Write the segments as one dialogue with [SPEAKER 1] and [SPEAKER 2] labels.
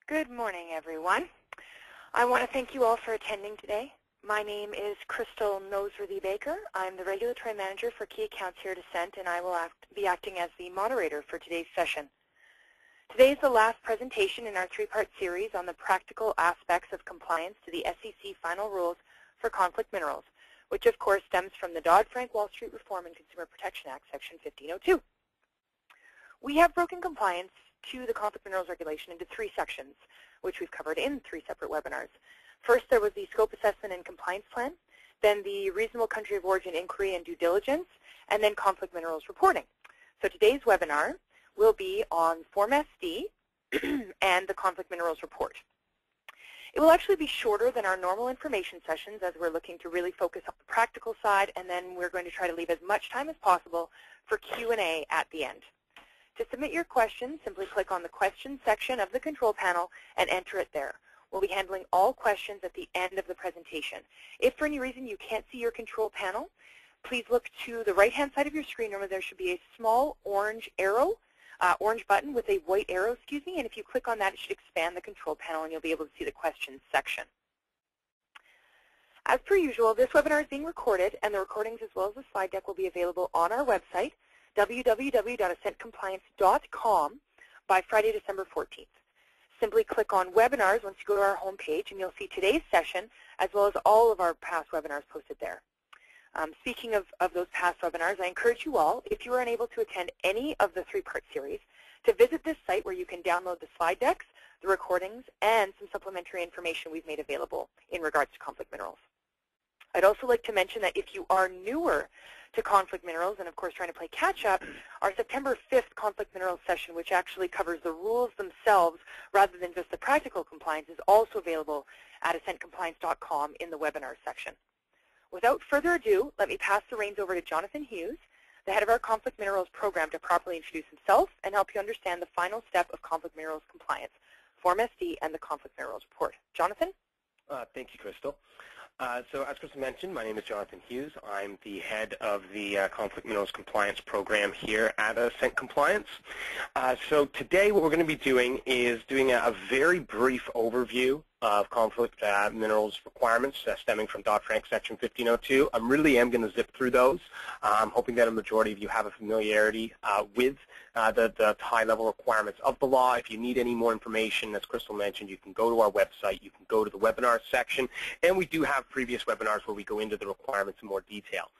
[SPEAKER 1] Good morning, everyone. I want to thank you all for attending today. My name is Crystal Noseworthy-Baker. I'm the Regulatory Manager for Key Accounts here at Ascent, and I will be acting as the moderator for today's session. Today is the last presentation in our three-part series on the practical aspects of compliance to the SEC final rules for conflict minerals, which of course stems from the Dodd-Frank Wall Street Reform and Consumer Protection Act, Section 1502. We have broken compliance to the conflict minerals regulation into three sections, which we've covered in three separate webinars. First, there was the scope assessment and compliance plan, then the reasonable country of origin inquiry and due diligence, and then conflict minerals reporting. So today's webinar will be on Form SD and the conflict minerals report. It will actually be shorter than our normal information sessions as we're looking to really focus on the practical side, and then we're going to try to leave as much time as possible for Q&A at the end. To submit your questions, simply click on the questions section of the control panel and enter it there. We'll be handling all questions at the end of the presentation. If for any reason you can't see your control panel, please look to the right-hand side of your screen. Remember, there should be a small orange button with a white arrow, and if you click on that, it should expand the control panel and you'll be able to see the questions section. As per usual, this webinar is being recorded, and the recordings as well as the slide deck will be available on our website, www.ascentcompliance.com, by Friday, December 14th. Simply click on Webinars once you go to our home page, and you'll see today's session as well as all of our past webinars posted there. Speaking of those past webinars, I encourage you all, if you are unable to attend any of the three-part series, to visit this site where you can download the slide decks, the recordings, and some supplementary information we've made available in regards to conflict minerals. I'd also like to mention that if you are newer to conflict minerals and, of course, trying to play catch-up, our September 5th conflict minerals session, which actually covers the rules themselves rather than just the practical compliance, is also available at ascentcompliance.com in the webinar section. Without further ado, let me pass the reins over to Jonathan Hughes, the head of our conflict minerals program, to properly introduce himself and help you understand the final step of conflict minerals compliance, Form SD and the conflict minerals report. Jonathan?
[SPEAKER 2] Thank you, Crystal. So as Crystal mentioned, my name is Jonathan Hughes. I'm the head of the Conflict Minerals Compliance Program here at Ascent Compliance. So today what we're going to be doing is doing a very brief overview of conflict minerals requirements stemming from Dodd-Frank Section 1502. I really am going to zip through those. I'm hoping that a majority of you have a familiarity with the high-level requirements of the law. If you need any more information, as Crystal mentioned, you can go to our website, you can go to the webinar section, and we do have previous webinars where we go into the requirements in more detail.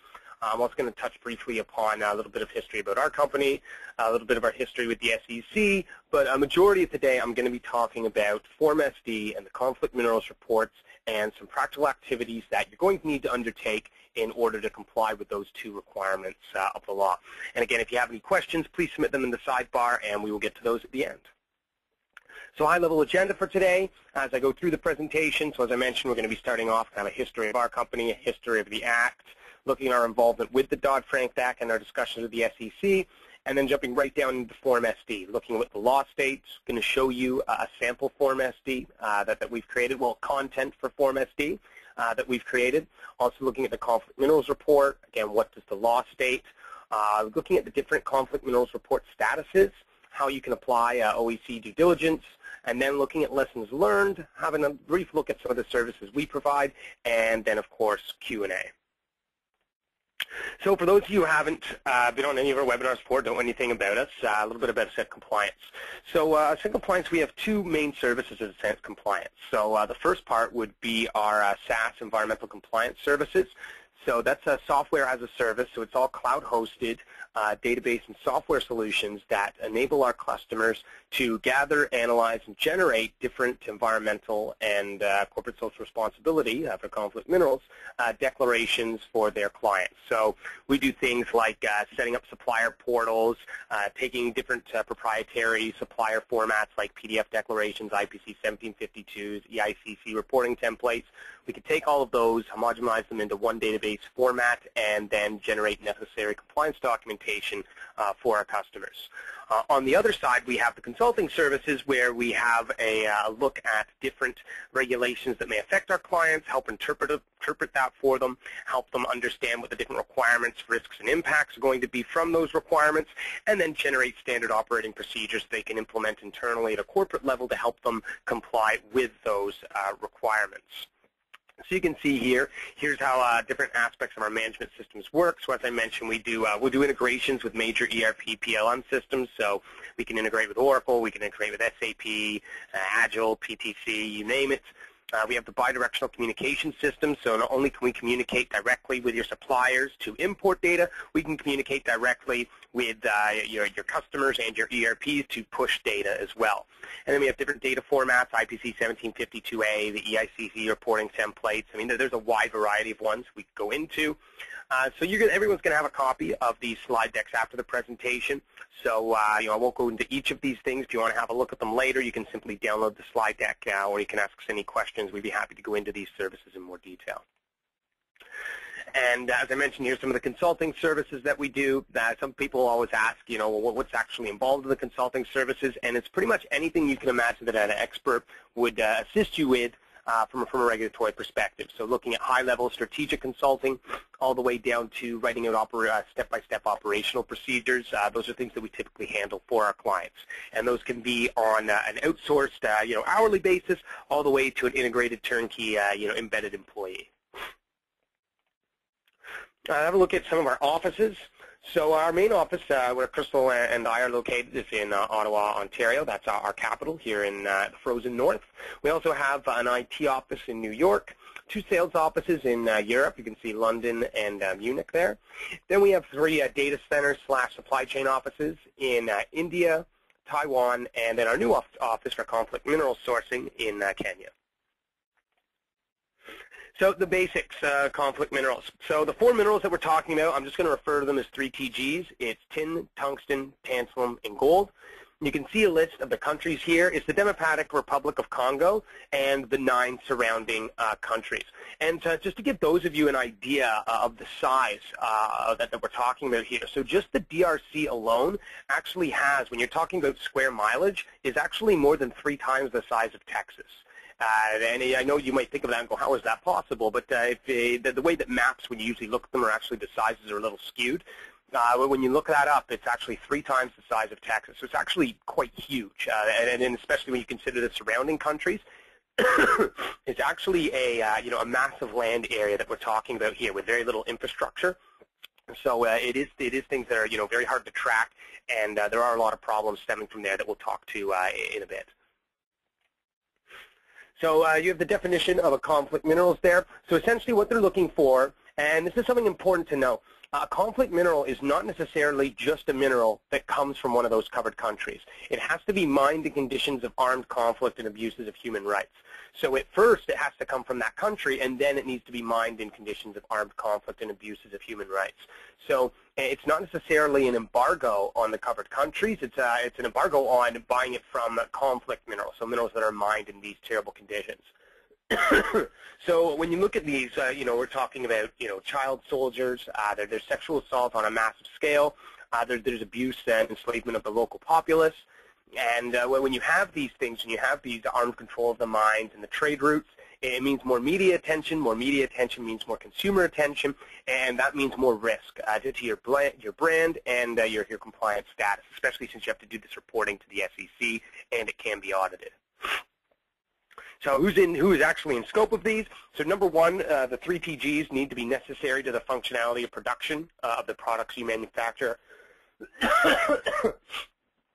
[SPEAKER 2] I'm also going to touch briefly upon a little bit of history about our company, a little bit of our history with the SEC, but a majority of today I'm going to be talking about Form SD and the conflict minerals reports and some practical activities that you're going to need to undertake in order to comply with those two requirements of the law. And again, if you have any questions, please submit them in the sidebar and we will get to those at the end. So high-level agenda for today as I go through the presentation. So as I mentioned, we're going to be starting off kind of a history of our company, a history of the Act, looking at our involvement with the Dodd-Frank Act and our discussions with the SEC, and then jumping right down into Form SD, looking at what the law states, going to show you a sample Form SD that we've created, well, content for Form SD that we've created. Also looking at the conflict minerals report, again, what does the law state, looking at the different conflict minerals report statuses, how you can apply OEC due diligence, and then looking at lessons learned, having a brief look at some of the services we provide, and then, of course, Q&A. So for those of you who haven't been on any of our webinars before, don't know anything about us, a little bit about Ascent Compliance. So Ascent Compliance, we have two main services at Ascent Compliance. So the first part would be our SaaS environmental compliance services. So that's a software as a service, so it's all cloud-hosted database and software solutions that enable our customers to gather, analyze, and generate different environmental and corporate social responsibility for conflict minerals declarations for their clients. So we do things like setting up supplier portals, taking different proprietary supplier formats like PDF declarations, IPC 1752s, EICC reporting templates. We can take all of those, homogenize them into one database format, and then generate necessary compliance documentation documentation for our customers. On the other side, we have the consulting services where we have a look at different regulations that may affect our clients, help interpret that for them, help them understand what the different requirements, risks, and impacts are going to be from those requirements, and then generate standard operating procedures they can implement internally at a corporate level to help them comply with those requirements. So you can see here, here's how different aspects of our management systems work. So as I mentioned, we'll do integrations with major ERP, PLM systems. So we can integrate with Oracle, we can integrate with SAP, Agile, PTC, you name it. We have the bidirectional communication system, so not only can we communicate directly with your suppliers to import data, we can communicate directly with your customers and your ERPs to push data as well. And then we have different data formats, IPC 1752A, the EICC reporting templates. I mean, there's a wide variety of ones we could go into. So everyone's going to have a copy of these slide decks after the presentation. So I won't go into each of these things. If you want to have a look at them later, you can simply download the slide deck, or you can ask us any questions. We'd be happy to go into these services in more detail. And as I mentioned, here's some of the consulting services that we do. Some people always ask, what's actually involved in the consulting services, and it's pretty much anything you can imagine that an expert would assist you with from a regulatory perspective. So looking at high-level strategic consulting all the way down to writing out step-by-step operational procedures. Those are things that we typically handle for our clients. And those can be on an outsourced, hourly basis all the way to an integrated turnkey, embedded employee. Have a look at some of our offices. So our main office, where Crystal and I are located, is in Ottawa, Ontario. That's our capital here in the frozen north. We also have an IT office in New York, 2 sales offices in Europe. You can see London and Munich there. Then we have 3 data centers / supply chain offices in India, Taiwan, and then our new office for conflict mineral sourcing in Kenya. So the basics, conflict minerals. So the 4 minerals that we're talking about, I'm just going to refer to them as 3 TGs. It's tin, tungsten, tantalum, and gold. You can see a list of the countries here. It's the Democratic Republic of Congo and the 9 surrounding countries. And just to give those of you an idea of the size that we're talking about here, so just the DRC alone actually has, when you're talking about square mileage, is actually more than 3 times the size of Texas. And I know you might think of that and go, how is that possible? But the way that maps, when you usually look at them, are actually the sizes are a little skewed. When you look that up, it's actually 3 times the size of Texas. So it's actually quite huge, and especially when you consider the surrounding countries. It's actually a massive land area that we're talking about here with very little infrastructure. So it is things that are very hard to track, and there are a lot of problems stemming from there that we'll talk to in a bit. So you have the definition of a conflict minerals there. So essentially what they're looking for, and this is something important to know, a conflict mineral is not necessarily just a mineral that comes from one of those covered countries. It has to be mined in conditions of armed conflict and abuses of human rights. So at first it has to come from that country, and then it needs to be mined in conditions of armed conflict and abuses of human rights. So it's not necessarily an embargo on the covered countries. It's an embargo on buying it from conflict minerals, so minerals that are mined in these terrible conditions. So when you look at these, we're talking about, child soldiers. There's sexual assault on a massive scale. There's abuse and enslavement of the local populace. And when you have these things, and you have these armed control of the mines and the trade routes, it means more media attention. More media attention means more consumer attention, and that means more risk to your brand and your compliance status, especially since you have to do this reporting to the SEC, and it can be audited. So who is actually in scope of these? So number 1, the 3 TGs need to be necessary to the functionality of production of the products you manufacture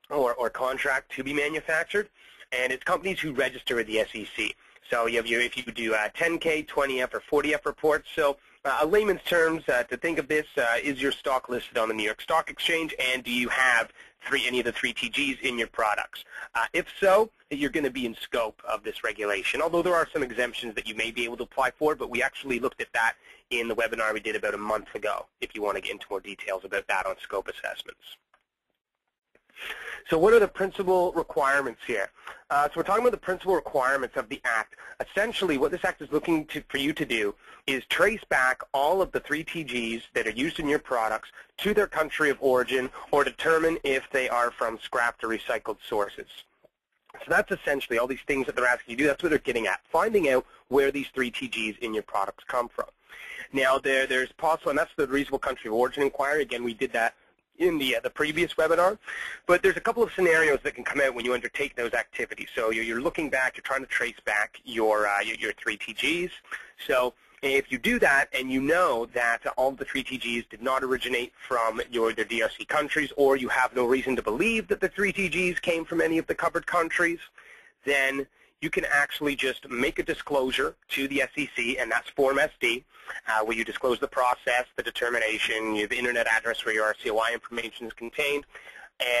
[SPEAKER 2] or contract to be manufactured. And it's companies who register with the SEC. So if you do 10K, 20F, or 40F reports. So a layman's terms to think of this, is your stock listed on the New York Stock Exchange, and do you have any of the 3 TGs in your products? If so, you're going to be in scope of this regulation, although there are some exemptions that you may be able to apply for, but we actually looked at that in the webinar we did about a month ago, if you want to get into more details about that on scope assessments. So what are the principal requirements here? So we're talking about the principal requirements of the Act. Essentially, what this Act is looking for you to do is trace back all of the 3TGs that are used in your products to their country of origin or determine if they are from scrapped or recycled sources. So that's essentially all these things that they're asking you to do. That's what they're getting at, finding out where these 3TGs in your products come from. Now, there's possible, and that's the reasonable country of origin inquiry. Again, we did that in the previous webinar, but there's a couple of scenarios that can come out when you undertake those activities. So you're looking back, you're trying to trace back your 3TGs. So if you do that and you know that all the 3TGs did not originate from the DRC countries, or you have no reason to believe that the 3TGs came from any of the covered countries, then you can actually just make a disclosure to the SEC, and that's Form SD, where you disclose the process, the determination, the internet address where your RCOI information is contained,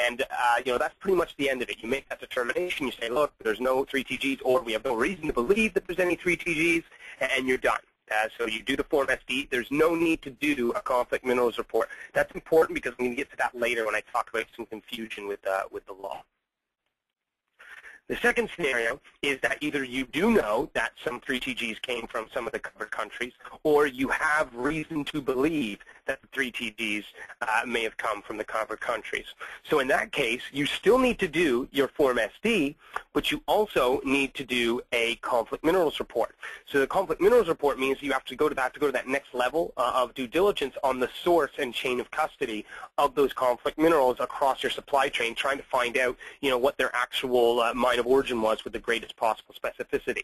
[SPEAKER 2] and that's pretty much the end of it. You make that determination, you say, look, there's no 3TGs, or we have no reason to believe that there's any 3TGs, and you're done. So you do the Form SD. There's no need to do a conflict minerals report. That's important because I'm going to get to that later when I talk about some confusion with the law. The second scenario is that either you do know that some 3TGs came from some of the covered countries, or you have reason to believe that the 3TGs may have come from the covered countries. So in that case, you still need to do your Form SD, but you also need to do a conflict minerals report. So the conflict minerals report means you have to go to that next level of due diligence on the source and chain of custody of those conflict minerals across your supply chain, trying to find out, what their actual mine of origin was with the greatest possible specificity.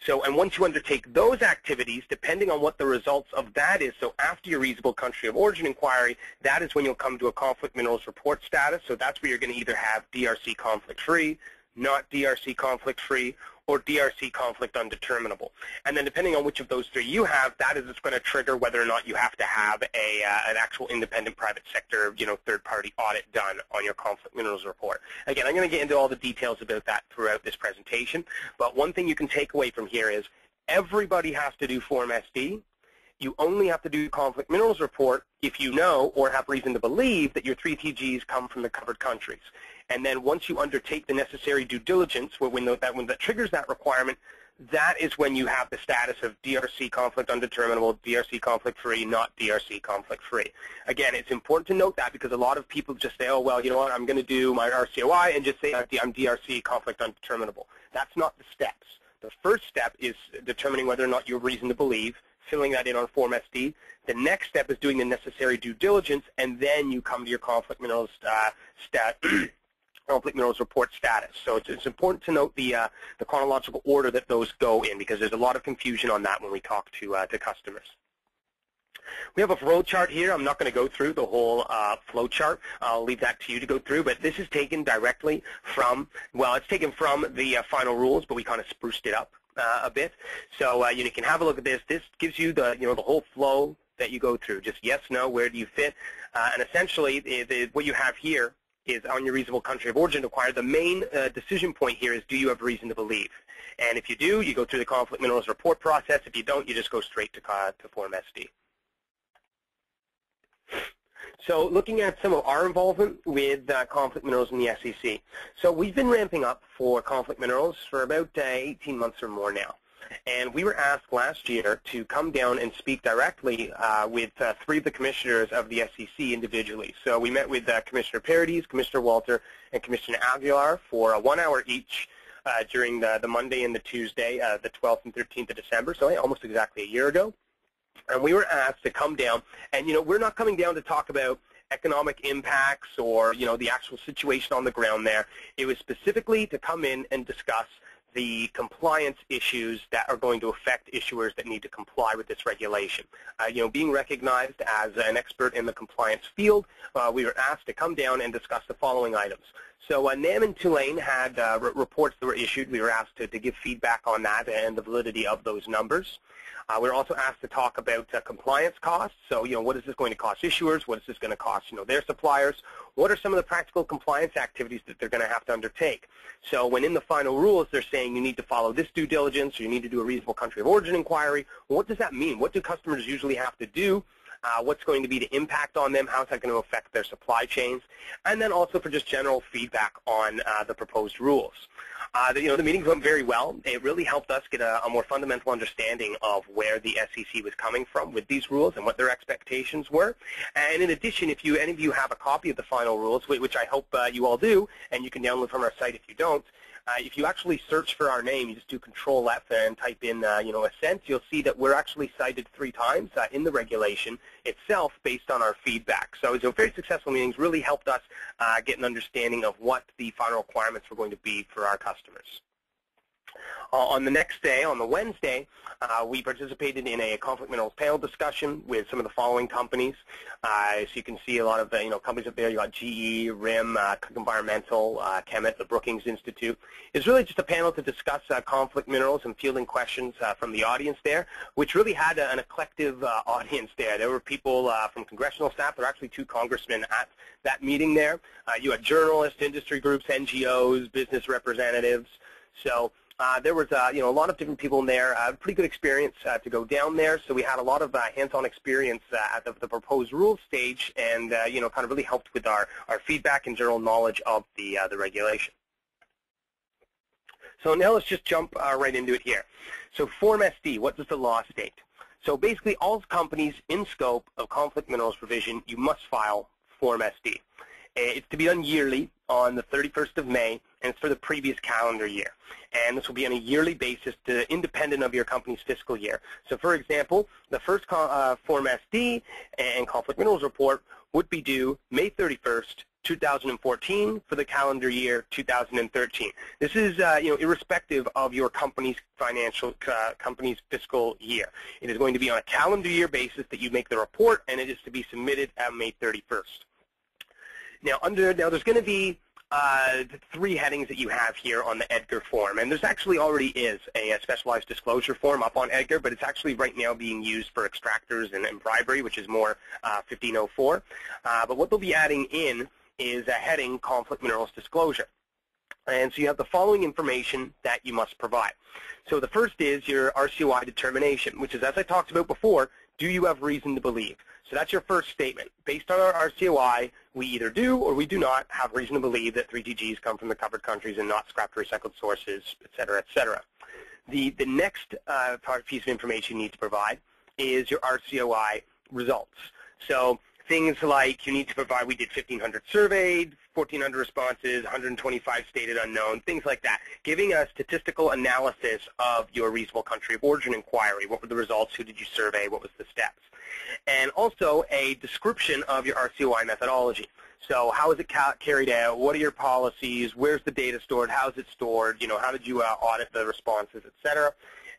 [SPEAKER 2] So, and once you undertake those activities, depending on what the results of that is, so after your reasonable country of origin inquiry, that is when you'll come to a conflict minerals report status. So that's where you're going to either have DRC conflict-free, not DRC conflict-free, or DRC conflict undeterminable. And then depending on which of those three you have, that is what's going to trigger whether or not you have to have an actual independent private sector, third-party audit done on your conflict minerals report. Again, I'm going to get into all the details about that throughout this presentation, but one thing you can take away from here is everybody has to do Form SD. You only have to do conflict minerals report if you know or have reason to believe that your 3TGs come from the covered countries. And then once you undertake the necessary due diligence, when that triggers that requirement, that is when you have the status of DRC conflict undeterminable, DRC conflict-free, not DRC conflict-free. Again, it's important to note that because a lot of people just say, oh, well, you know what, I'm going to do my RCOI and just say I'm DRC conflict undeterminable. That's not the steps. The first step is determining whether or not you have reason to believe, filling that in on Form SD. The next step is doing the necessary due diligence, and then you come to your conflict minerals conflict minerals report status. So it's important to note the chronological order that those go in, because there's a lot of confusion on that when we talk to customers. We have a flow chart here. I'm not going to go through the whole flow chart. I'll leave that to you to go through, but this is taken directly from, well, it's taken from the final rules, but we kind of spruced it up a bit. So you can have a look at this. This gives you the the whole flow that you go through. Just yes, no, where do you fit, and essentially what you have here is on your reasonable country of origin required. The main decision point here is, do you have reason to believe? And if you do, you go through the conflict minerals report process. If you don't, you just go straight to Form SD. So looking at some of our involvement with conflict minerals in the SEC. So we've been ramping up for conflict minerals for about 18 months or more now. And we were asked last year to come down and speak directly with three of the commissioners of the SEC individually. So we met with Commissioner Paradis, Commissioner Walter, and Commissioner Aguilar for 1 hour each during the Monday and the Tuesday, the 12th and 13th of December, so almost exactly a year ago. And we were asked to come down, and we're not coming down to talk about economic impacts or the actual situation on the ground there. It was specifically to come in and discuss the compliance issues that are going to affect issuers that need to comply with this regulation. Being recognized as an expert in the compliance field, we were asked to come down and discuss the following items. So NAM and Tulane had reports that were issued. We were asked to give feedback on that and the validity of those numbers. We were also asked to talk about compliance costs. So, what is this going to cost issuers? What is this going to cost, their suppliers? What are some of the practical compliance activities that they're going to have to undertake? So when in the final rules they're saying you need to follow this due diligence or you need to do a reasonable country of origin inquiry, well, what does that mean? What do customers usually have to do what's going to be the impact on them, how is that going to affect their supply chains, and then also for just general feedback on the proposed rules. The meetings went very well. It really helped us get a more fundamental understanding of where the SEC was coming from with these rules and what their expectations were. And in addition, if any of you have a copy of the final rules, which I hope you all do, and you can download from our site if you don't, if you actually search for our name, you just do Control-F and type in, Ascent, you'll see that we're actually cited 3 times in the regulation itself based on our feedback. So very successful meetings really helped us get an understanding of what the final requirements were going to be for our customers. On the next day, on the Wednesday, we participated in a conflict minerals panel discussion with some of the following companies. So you can see a lot of companies up there. You got GE, RIM, Cook Environmental, Kemet, the Brookings Institute. It's really just a panel to discuss conflict minerals and fielding questions from the audience there, which really had an eclectic audience there. There were people from congressional staff. There were actually 2 congressmen at that meeting there. You had journalists, industry groups, NGOs, business representatives. So there was a lot of different people in there. Pretty good experience to go down there. So we had a lot of hands-on experience at the proposed rules stage, and kind of really helped with our feedback and general knowledge of the regulation. So now let's just jump right into it here. So Form SD, what does the law state? So basically, all companies in scope of conflict minerals provision, you must file Form SD. It's to be done yearly on the 31st of May, and it's for the previous calendar year. And this will be on a yearly basis independent of your company's fiscal year. So for example, the first Form SD and Conflict Minerals Report would be due May 31st, 2014 for the calendar year 2013. This is irrespective of your company's company's fiscal year. It is going to be on a calendar year basis that you make the report, and it is to be submitted at May 31st. Now, there's going to be 3 headings that you have here on the EDGAR form, and there's actually already is a specialized disclosure form up on EDGAR, but it's actually right now being used for extractors and bribery, which is more 1504. But what they'll be adding in is a heading, Conflict Minerals Disclosure. And so you have the following information that you must provide. So the first is your RCOI determination, which is, as I talked about before, do you have reason to believe? So that's your first statement. Based on our RCOI, we either do or we do not have reason to believe that 3TGs come from the covered countries and not scrapped recycled sources, et cetera, et cetera. The next piece of information you need to provide is your RCOI results. So things like you need to provide, we did 1,500 surveyed, 1,400 responses, 125 stated unknown, things like that, giving a statistical analysis of your reasonable country of origin inquiry. What were the results? Who did you survey? What was the steps? And also a description of your RCOI methodology. So how is it carried out? What are your policies? Where's the data stored? How is it stored? How did you audit the responses, et cetera?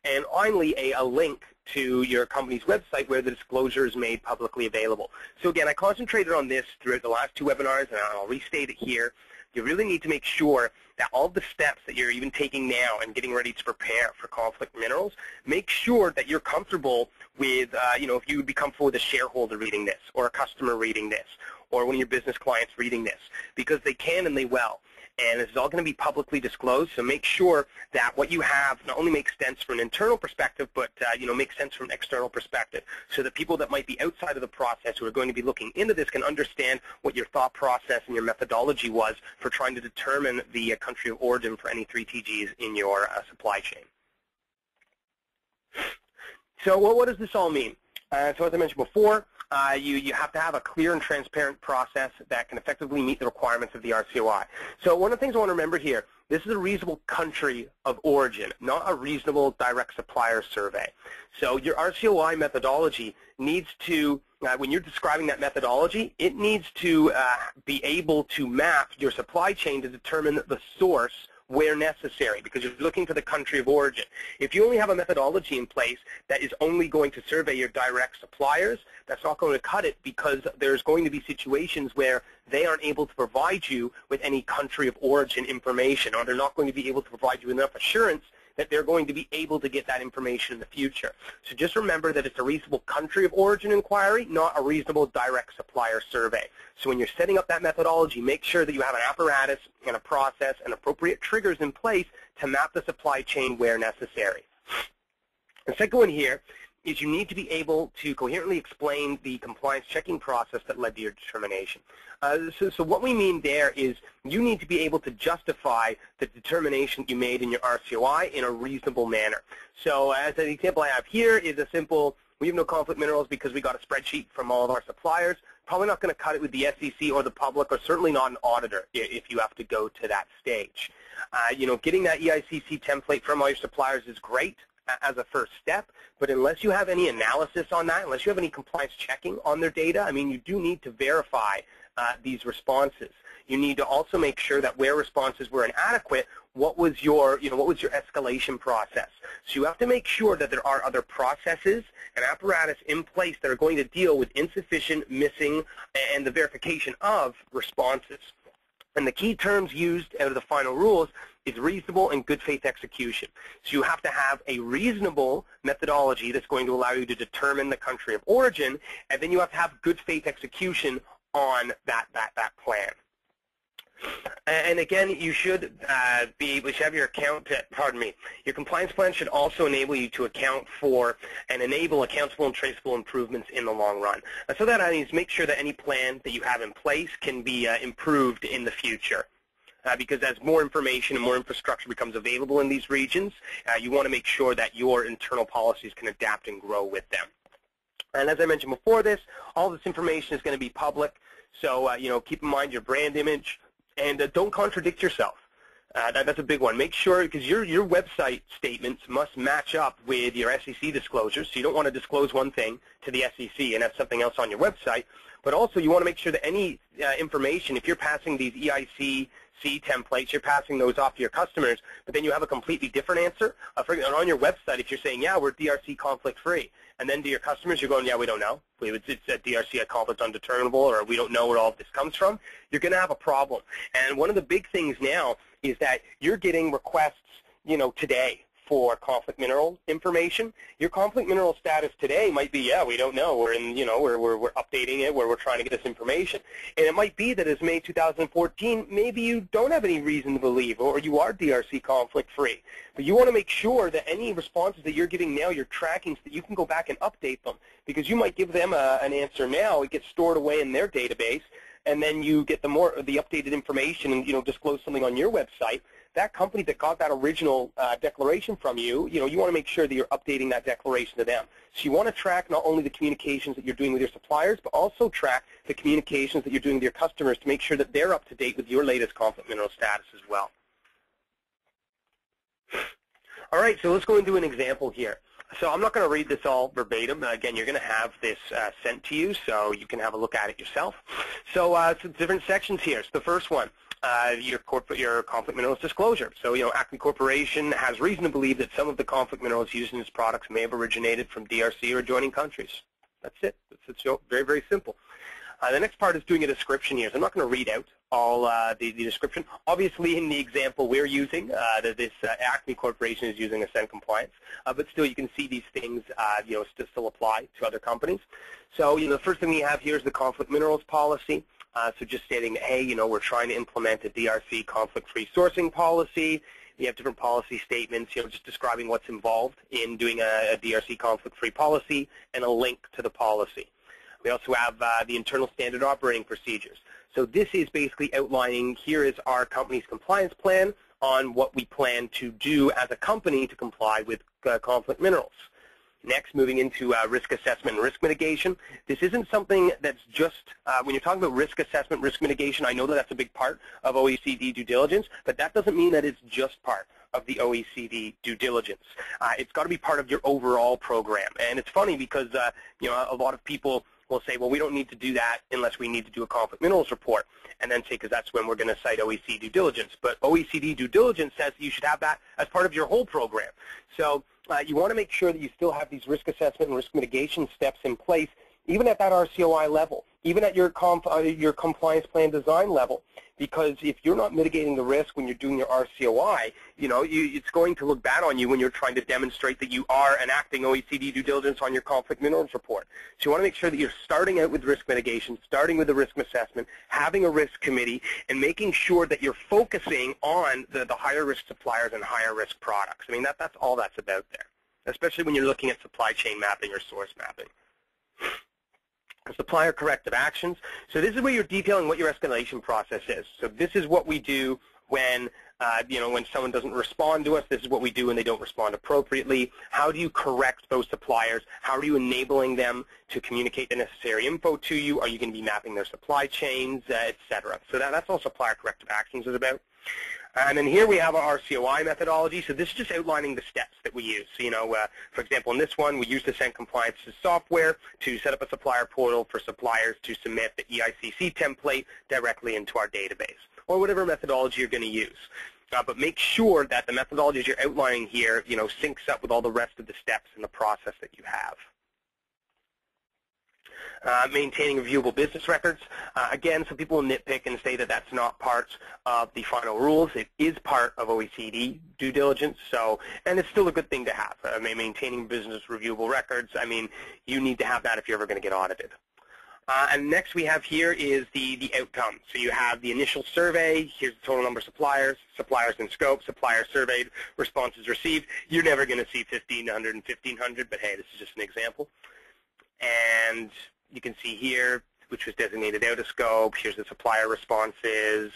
[SPEAKER 2] And finally, a link to your company's website where the disclosure is made publicly available. So again, I concentrated on this throughout the last 2 webinars, and I'll restate it here. You really need to make sure that all the steps that you're even taking now and getting ready to prepare for conflict minerals, make sure that you're comfortable with, if you would be comfortable with a shareholder reading this, or a customer reading this, or one of your business clients reading this, because they can and they will. And this is all going to be publicly disclosed, so make sure that what you have not only makes sense from an internal perspective, but makes sense from an external perspective, so that people that might be outside of the process who are going to be looking into this can understand what your thought process and your methodology was for trying to determine the country of origin for any 3TGs in your supply chain. So what does this all mean? So as I mentioned before, you have to have a clear and transparent process that can effectively meet the requirements of the RCOI. So one of the things I want to remember here, this is a reasonable country of origin, not a reasonable direct supplier survey. So your RCOI methodology needs to, when you're describing that methodology, it needs to be able to map your supply chain to determine the source where necessary, because you're looking for the country of origin. If you only have a methodology in place that is only going to survey your direct suppliers, that's not going to cut it, because there's going to be situations where they aren't able to provide you with any country of origin information, or they're not going to be able to provide you enough assurance that they're going to be able to get that information in the future. So just remember that it's a reasonable country of origin inquiry, not a reasonable direct supplier survey. So when you're setting up that methodology, make sure that you have an apparatus and a process and appropriate triggers in place to map the supply chain where necessary. The second one here is you need to be able to coherently explain the compliance checking process that led to your determination. So what we mean there is you need to be able to justify the determination you made in your RCOI in a reasonable manner. So as an example I have here is a simple, we have no conflict minerals because we got a spreadsheet from all of our suppliers. Probably not going to cut it with the SEC or the public, or certainly not an auditor if you have to go to that stage. Getting that EICC template from all your suppliers is great as a first step, but unless you have any analysis on that, unless you have any compliance checking on their data, I mean, you do need to verify these responses. You need to also make sure that where responses were inadequate, what was your escalation process? So you have to make sure that there are other processes and apparatus in place that are going to deal with insufficient, missing, and the verification of responses. And the key terms used out of the final rules is reasonable and good faith execution. So you have to have a reasonable methodology that's going to allow you to determine the country of origin, and then you have to have good faith execution on that plan. And again, you should be able to have your your compliance plan should also enable you to account for and enable accountable and traceable improvements in the long run. So that means make sure that any plan that you have in place can be improved in the future. Because as more information and more infrastructure becomes available in these regions, you want to make sure that your internal policies can adapt and grow with them. And as I mentioned before this, all this information is going to be public. So, keep in mind your brand image, and don't contradict yourself. That's a big one. Make sure, because your website statements must match up with your SEC disclosures. So you don't want to disclose one thing to the SEC and have something else on your website. But also you want to make sure that any information, if you're passing these EICC templates, you're passing those off to your customers, but then you have a completely different answer. On your website, if you're saying, yeah, we're DRC conflict free, and then to your customers you're going, yeah, we don't know. It's a DRC conflict undeterminable, or we don't know where all of this comes from, you're going to have a problem. And one of the big things now is that you're getting requests, today for conflict mineral information. Your conflict mineral status today might be, yeah, we don't know. We're in, we're updating it, where we're trying to get this information. And it might be that as May 2014, maybe you don't have any reason to believe, or you are DRC conflict free. But you want to make sure that any responses that you're giving now, you're tracking so that you can go back and update them. Because you might give them an answer now, it gets stored away in their database, and then you get the updated information and, disclose something on your website. That company that got that original declaration from you, you want to make sure that you're updating that declaration to them. So you want to track not only the communications that you're doing with your suppliers, but also track the communications that you're doing with your customers to make sure that they're up to date with your latest conflict mineral status as well. All right, so let's go into an example here. So I'm not going to read this all verbatim. Again, you're going to have this sent to you, so you can have a look at it yourself. So some different sections here. So the first one. Your conflict minerals disclosure. So, Acme Corporation has reason to believe that some of the conflict minerals used in its products may have originated from DRC or adjoining countries. That's it. It's very, very simple. The next part is doing a description here. So I'm not going to read out all the description. Obviously, in the example we're using, this Acme Corporation is using Ascent Compliance, but still you can see these things, still apply to other companies. So, the first thing we have here is the conflict minerals policy. So just stating, hey, we're trying to implement a DRC conflict-free sourcing policy. You have different policy statements, just describing what's involved in doing a DRC conflict-free policy and a link to the policy. We also have the internal standard operating procedures. So this is basically outlining, here is our company's compliance plan on what we plan to do as a company to comply with conflict minerals. Next, moving into risk assessment and risk mitigation. This isn't something that's just, when you're talking about risk assessment, risk mitigation, I know that that's a big part of OECD due diligence, but that doesn't mean that it's just part of the OECD due diligence. It's got to be part of your overall program. And it's funny because, a lot of people will say, well, we don't need to do that unless we need to do a conflict minerals report, and then say, because that's when we're going to cite OECD due diligence. But OECD due diligence says you should have that as part of your whole program. So you want to make sure that you still have these risk assessment and risk mitigation steps in place, even at that RCOI level, even at your compliance plan design level. Because if you're not mitigating the risk when you're doing your RCOI, it's going to look bad on you when you're trying to demonstrate that you are enacting OECD due diligence on your conflict minerals report. So you want to make sure that you're starting out with risk mitigation, starting with the risk assessment, having a risk committee, and making sure that you're focusing on the higher risk suppliers and higher risk products. I mean, that's all that's about there. especially when you're looking at supply chain mapping or source mapping. Supplier corrective actions. So this is where you're detailing what your escalation process is. So this is what we do when when someone doesn't respond to us. This is what we do when they don't respond appropriately. How do you correct those suppliers? How are you enabling them to communicate the necessary info to you? Are you going to be mapping their supply chains, etc.? So that's all supplier corrective actions is about. And then here we have our RCOI methodology. So this is just outlining the steps that we use. So, for example, in this one, we use the Ascent Compliance software to set up a supplier portal for suppliers to submit the EICC template directly into our database, or whatever methodology you're going to use. But make sure that the methodologies you're outlining here, syncs up with all the rest of the steps in the process that you have. Maintaining reviewable business records. Again, some people will nitpick and say that that's not part of the final rules. It is part of OECD due diligence, and it's still a good thing to have. Maintaining business reviewable records, you need to have that if you're ever going to get audited. And next we have here is the outcome. So you have the initial survey. Here's the total number of suppliers, suppliers in scope, suppliers surveyed, responses received. You're never going to see 1,500 and 1,500, but hey, this is just an example. And you can see here, which was designated out of scope. Here's the supplier responses.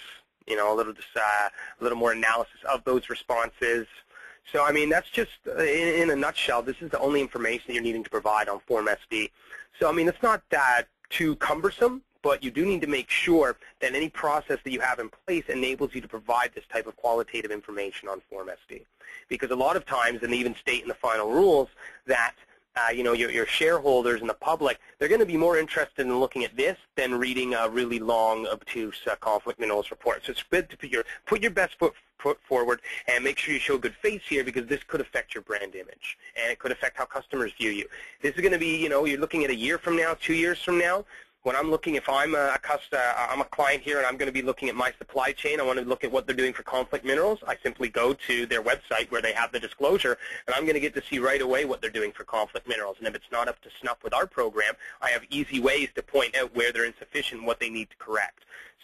[SPEAKER 2] A little more analysis of those responses. So, that's just, in a nutshell, this is the only information that you're needing to provide on Form SD. So, it's not that too cumbersome, but you do need to make sure that any process that you have in place enables you to provide this type of qualitative information on Form SD. Because a lot of times, and they even state in the final rules, that your shareholders and the public, they're going to be more interested in looking at this than reading a really long, obtuse conflict minerals report. So it's good to put your best foot forward and make sure you show a good face here, because this could affect your brand image, and it could affect how customers view you. This is going to be, you're looking at a year from now, 2 years from now. When I'm looking, if I'm a client here and I'm going to be looking at my supply chain, I want to look at what they're doing for conflict minerals, I simply go to their website where they have the disclosure, and I'm going to get to see right away what they're doing for conflict minerals. And if it's not up to snuff with our program, I have easy ways to point out where they're insufficient and what they need to correct.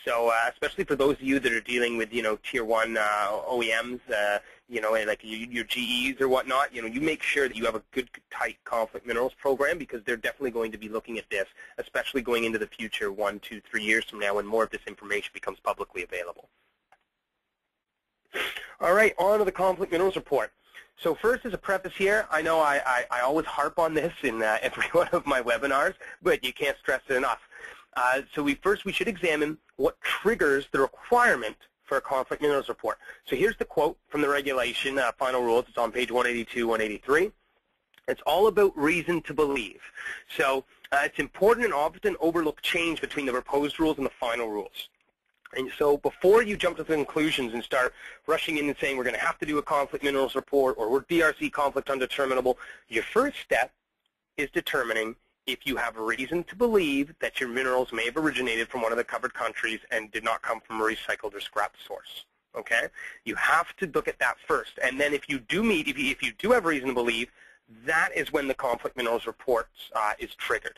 [SPEAKER 2] So especially for those of you that are dealing with, Tier 1 OEMs, like your GEs or whatnot, you make sure that you have a good, tight conflict minerals program, because they're definitely going to be looking at this, especially going into the future 1, 2, 3 years from now when more of this information becomes publicly available. All right, on to the conflict minerals report. So first, as a preface here, I know I always harp on this in every one of my webinars, but you can't stress it enough. So we should examine what triggers the requirement for a conflict minerals report. So here's the quote from the regulation, final rules. It's on page 182, 183. It's all about reason to believe. So it's important and often overlooked change between the proposed rules and the final rules. And so before you jump to the conclusions and start rushing in and saying we're going to have to do a conflict minerals report or we're DRC conflict undeterminable, your first step is determining if you have reason to believe that your minerals may have originated from one of the covered countries and did not come from a recycled or scrap source. Okay? You have to look at that first. And then if you do have reason to believe, that is when the conflict minerals report is triggered.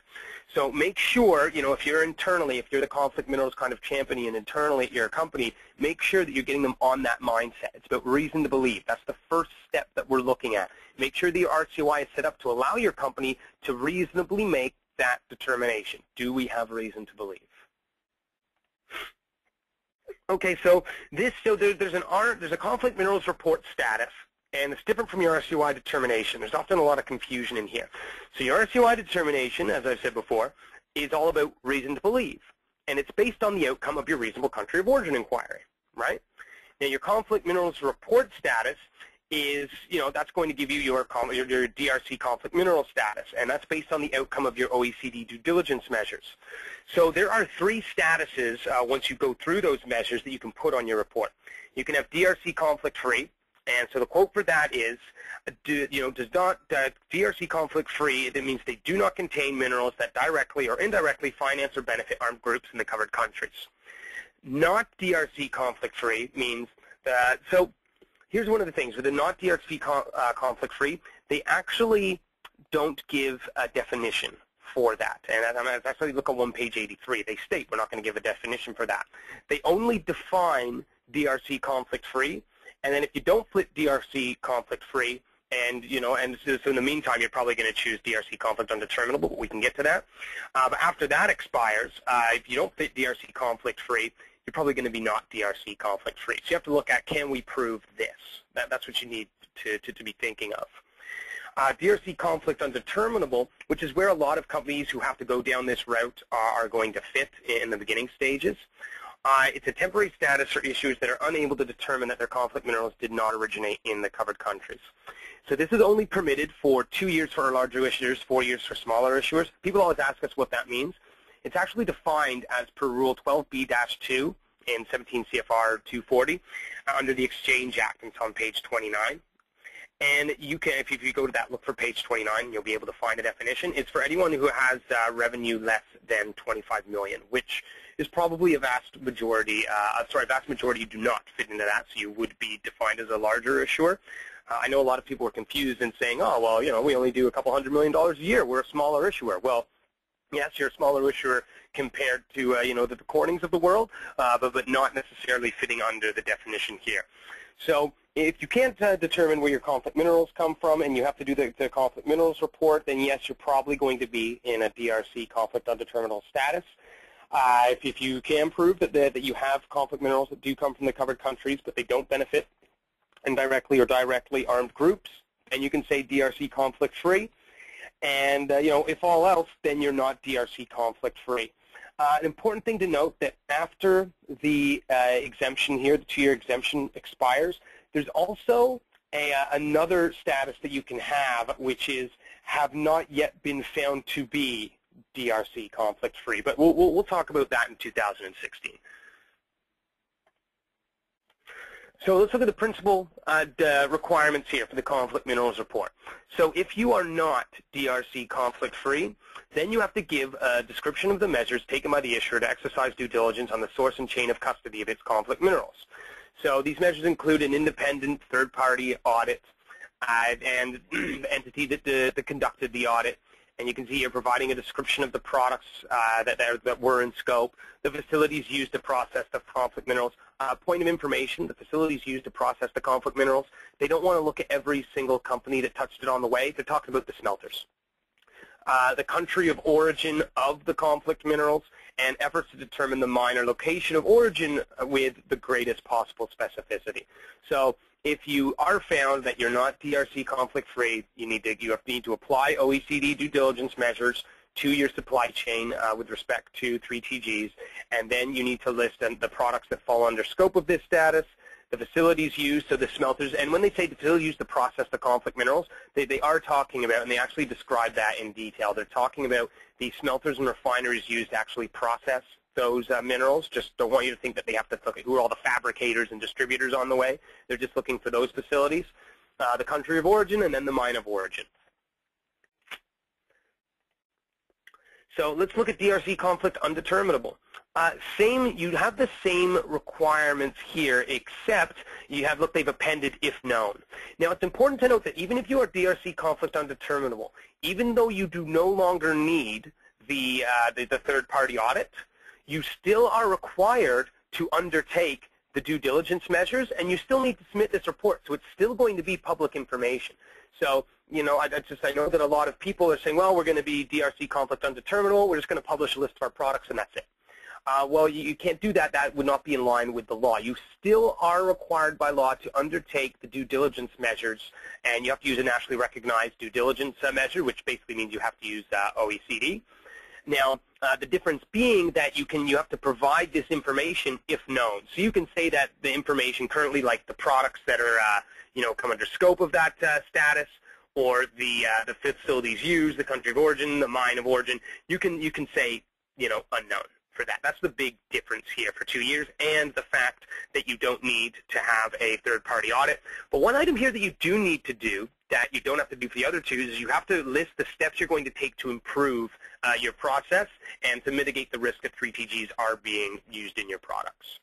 [SPEAKER 2] So make sure, if you're the conflict minerals kind of champion internally at your company, make sure that you're getting them on that mindset. It's about reason to believe. That's the first step that we're looking at. Make sure the RCOI is set up to allow your company to reasonably make that determination. Do we have reason to believe? Okay, so there's a conflict minerals report status, and it's different from your RCOI determination. There's often a lot of confusion in here. So your RCOI determination, as I've said before, is all about reason to believe, and it's based on the outcome of your reasonable country of origin inquiry, right? Now your conflict minerals report status is, that's going to give you your DRC conflict mineral status, and that's based on the outcome of your OECD due diligence measures. So there are 3 statuses once you go through those measures that you can put on your report. You can have DRC conflict free, and so the quote for that is, DRC conflict free, that means they do not contain minerals that directly or indirectly finance or benefit armed groups in the covered countries. Not DRC conflict free means that, so here's one of the things. With the not DRC conflict free, they actually don't give a definition for that. And if I actually look on page 83, they state we're not going to give a definition for that. They only define DRC conflict free, and then if you don't put DRC conflict free And so in the meantime, you're probably going to choose DRC conflict undeterminable, but we can get to that. But after that expires, if you don't fit DRC conflict free, you're probably going to be not DRC conflict free. So you have to look at, can we prove this? That's what you need to be thinking of. DRC conflict undeterminable, which is where a lot of companies who have to go down this route are going to fit in the beginning stages. It's a temporary status for issuers that are unable to determine that their conflict minerals did not originate in the covered countries. So this is only permitted for 2 years for larger issuers, 4 years for smaller issuers. People always ask us what that means. It's actually defined as per Rule 12B-2 in 17 CFR 240 under the Exchange Act, and it's on page 29. And you can, if you go to that, look for page 29, you'll be able to find a definition. It's for anyone who has revenue less than $25 million, which is probably a vast majority. Vast majority do not fit into that, so you would be defined as a larger issuer. I know a lot of people are confused and saying, oh, well, we only do a couple $100 million a year. We're a smaller issuer. Well, yes, you're a smaller issuer compared to, the Cornings of the world, but not necessarily fitting under the definition here. So if you can't determine where your conflict minerals come from and you have to do the conflict minerals report, then yes, you're probably going to be in a DRC conflict undeterminable status. If you can prove that you have conflict minerals that do come from the covered countries, but they don't benefit indirectly or directly armed groups, then you can say DRC conflict free. And if all else, then you're not DRC conflict free. An important thing to note that after the exemption here, the 2-year exemption expires, there's also another status that you can have, which is have not yet been found to be DRC conflict free. But we'll talk about that in 2016. So let's look at the principal requirements here for the conflict minerals report. So if you are not DRC conflict free, then you have to give a description of the measures taken by the issuer to exercise due diligence on the source and chain of custody of its conflict minerals. So these measures include an independent third-party audit and the entity that conducted the audit. And you can see here providing a description of the products that were in scope, the facilities used to process the conflict minerals. Point of information, the facilities used to process the conflict minerals, they don't want to look at every single company that touched it on the way. They're talking about the smelters. The country of origin of the conflict minerals, and efforts to determine the mine or location of origin with the greatest possible specificity. So if you are found that you're not DRC conflict free, you need to apply OECD due diligence measures to your supply chain with respect to 3TGs, and then you need to list the products that fall under scope of this status, the facilities used, so the smelters, and when they say the facilities used to process the conflict minerals, they are talking about, and they actually describe that in detail, they're talking about the smelters and refineries used to actually process those minerals. Just don't want you to think that they have to look at who are all the fabricators and distributors on the way. They're just looking for those facilities, the country of origin, and then the mine of origin. So let's look at DRC conflict undeterminable. You have the same requirements here, except you have, look, they've appended if known. Now, it's important to note that even if you are DRC conflict undeterminable, even though you do no longer need the third-party audit, you still are required to undertake the due diligence measures, and you still need to submit this report, so it's still going to be public information. So, I know that a lot of people are saying, well, we're going to be DRC conflict undeterminable, we're just going to publish a list of our products, and that's it. Well, you can't do that. That would not be in line with the law. You still are required by law to undertake the due diligence measures, and you have to use a nationally recognized due diligence measure, which basically means you have to use OECD. Now, the difference being that you have to provide this information if known. So you can say that the information currently, like the products that are, come under scope of that status, or the facilities used, the country of origin, the mine of origin, you can say, unknown for that. That's the big difference here for 2 years, and the fact that you don't need to have a third-party audit. But one item here that you do need to do that you don't have to do for the other two is you have to list the steps you're going to take to improve your process and to mitigate the risk that 3TGs are being used in your products.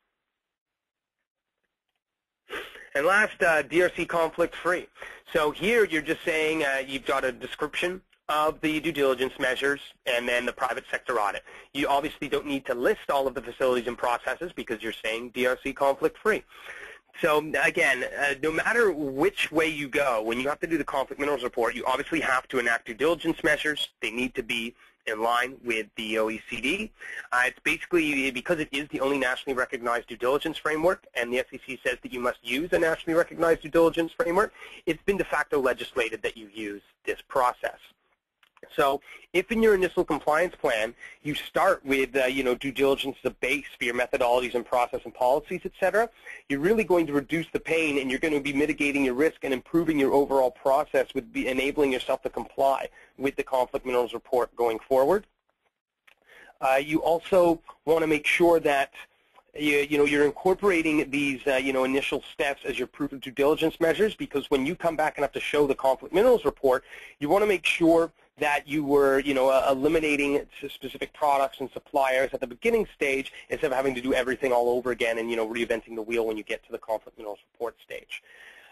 [SPEAKER 2] And last, DRC conflict free. So here you're just saying you've got a description of the due diligence measures and then the private sector audit. You obviously don't need to list all of the facilities and processes because you're saying DRC conflict free. So again, no matter which way you go, when you have to do the conflict minerals report, you obviously have to enact due diligence measures. They need to be in line with the OECD. It's basically because it is the only nationally recognized due diligence framework, and the SEC says that you must use a nationally recognized due diligence framework, it's been de facto legislated that you use this process. So if in your initial compliance plan you start with due diligence as a base for your methodologies and process and policies, et cetera, you're really going to reduce the pain and you're going to be mitigating your risk and improving your overall process with enabling yourself to comply with the conflict minerals report going forward. You also want to make sure that you're incorporating these initial steps as your proof of due diligence measures, because when you come back and have to show the conflict minerals report, you want to make sure that you were eliminating specific products and suppliers at the beginning stage instead of having to do everything all over again and reinventing the wheel when you get to the conflict minerals report stage.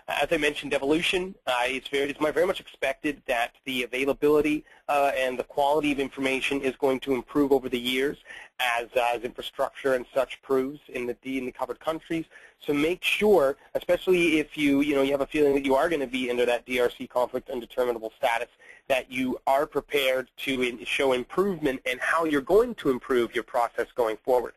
[SPEAKER 2] As I mentioned, evolution, it's very much expected that the availability and the quality of information is going to improve over the years as infrastructure and such proves in the covered countries. So make sure, especially if you have a feeling that you are going to be under that DRC conflict undeterminable status, that you are prepared to show improvement in how you're going to improve your process going forward.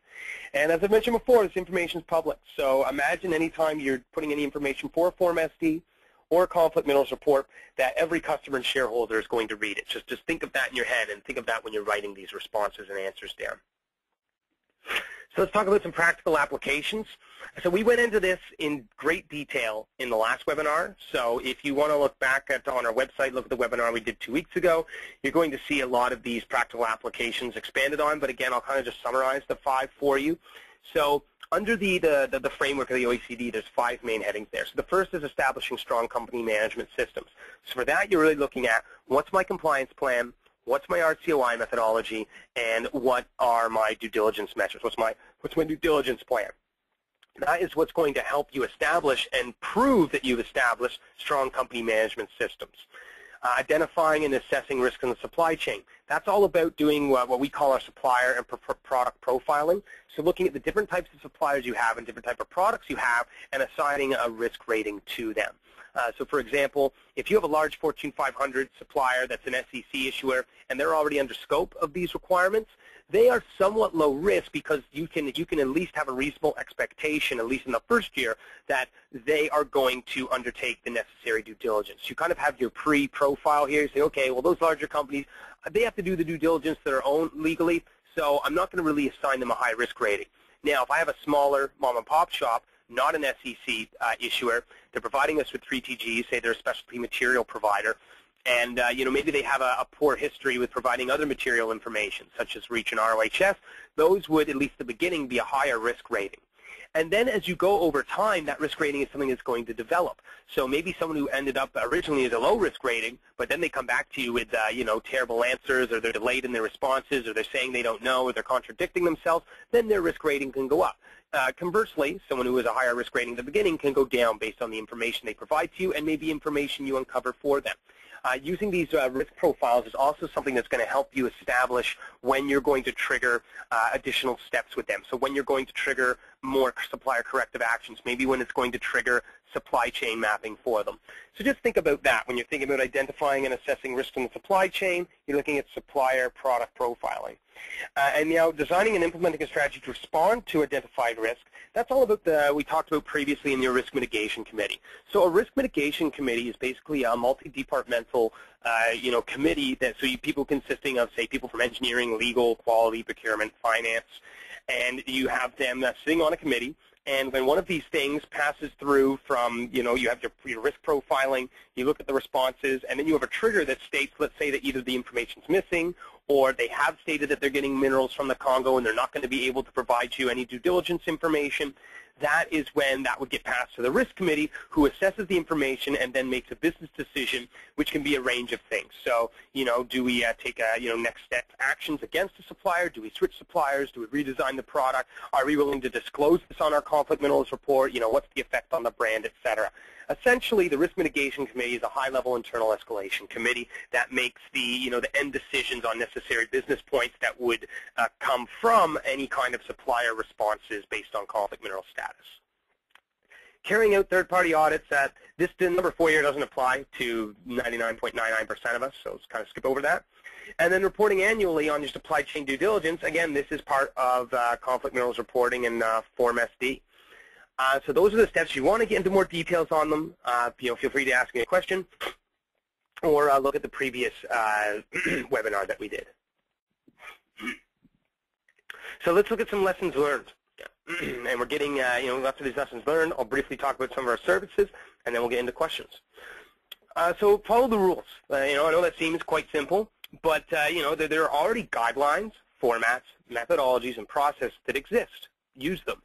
[SPEAKER 2] And as I mentioned before, this information is public. So imagine anytime you're putting any information for a Form SD or a conflict minerals report that every customer and shareholder is going to read it. Just think of that in your head and think of that when you're writing these responses and answers down. So let's talk about some practical applications. So we went into this in great detail in the last webinar. So if you want to look back on our website, look at the webinar we did 2 weeks ago, you're going to see a lot of these practical applications expanded on. But again, I'll kind of just summarize the 5 for you. So under the framework of the OECD, there's 5 main headings there. So the first is establishing strong company management systems. So for that, you're really looking at what's my compliance plan, what's my RCOI methodology, and what are my due diligence measures? What's my due diligence plan? That is what's going to help you establish and prove that you've established strong company management systems. Identifying and assessing risk in the supply chain. That's all about doing what we call our supplier and product profiling. So looking at the different types of suppliers you have and different type of products you have and assigning a risk rating to them. So for example, if you have a large Fortune 500 supplier that's an SEC issuer and they're already under scope of these requirements, they are somewhat low risk because you can at least have a reasonable expectation, at least in the first year, that they are going to undertake the necessary due diligence. You kind of have your pre-profile here. You say, okay, well, those larger companies, they have to do the due diligence their own legally, so I'm not going to really assign them a high risk rating. Now, if I have a smaller mom-and-pop shop, not an SEC issuer, they're providing us with 3 TGs, say they're a specialty material provider, and maybe they have a poor history with providing other material information, such as REACH and ROHS, those would, at least at the beginning, be a higher risk rating. And then as you go over time, that risk rating is something that's going to develop. So maybe someone who ended up originally as a low risk rating, but then they come back to you with, terrible answers, or they're delayed in their responses, or they're saying they don't know, or they're contradicting themselves, then their risk rating can go up. Conversely, someone who has a higher risk rating at the beginning can go down based on the information they provide to you and maybe information you uncover for them. Using these risk profiles is also something that's going to help you establish when you're going to trigger additional steps with them. So when you're going to trigger more supplier corrective actions, maybe when it's going to trigger supply chain mapping for them. So just think about that. When you're thinking about identifying and assessing risk in the supply chain, you're looking at supplier product profiling. And now designing and implementing a strategy to respond to identified risk, that's all about we talked about previously in your risk mitigation committee. So a risk mitigation committee is basically a multi-departmental committee that people consisting of, say, people from engineering, legal, quality, procurement, finance, and you have them sitting on a committee. And when one of these things passes through from, you have your risk profiling, you look at the responses, and then you have a trigger that states, let's say, that either the information's missing or they have stated that they're getting minerals from the Congo and they're not going to be able to provide you any due diligence information. That is when that would get passed to the risk committee, who assesses the information and then makes a business decision, which can be a range of things. So, do we take next step actions against the supplier? Do we switch suppliers? Do we redesign the product? Are we willing to disclose this on our conflict minerals report? What's the effect on the brand, et cetera? Essentially, the risk mitigation committee is a high-level internal escalation committee that makes the end decisions on necessary business points that would come from any kind of supplier responses based on conflict mineral status. Carrying out third-party audits, the number 4 here doesn't apply to 99.99% of us, so let's kind of skip over that. And then reporting annually on your supply chain due diligence. Again, this is part of conflict minerals reporting and Form SD. So those are the steps. You want to get into more details on them, feel free to ask me a question or look at the previous webinar that we did. So let's look at some lessons learned. And we're getting, after these lessons learned, I'll briefly talk about some of our services, and then we'll get into questions. So follow the rules. I know that seems quite simple, but there are already guidelines, formats, methodologies, and processes that exist. Use them.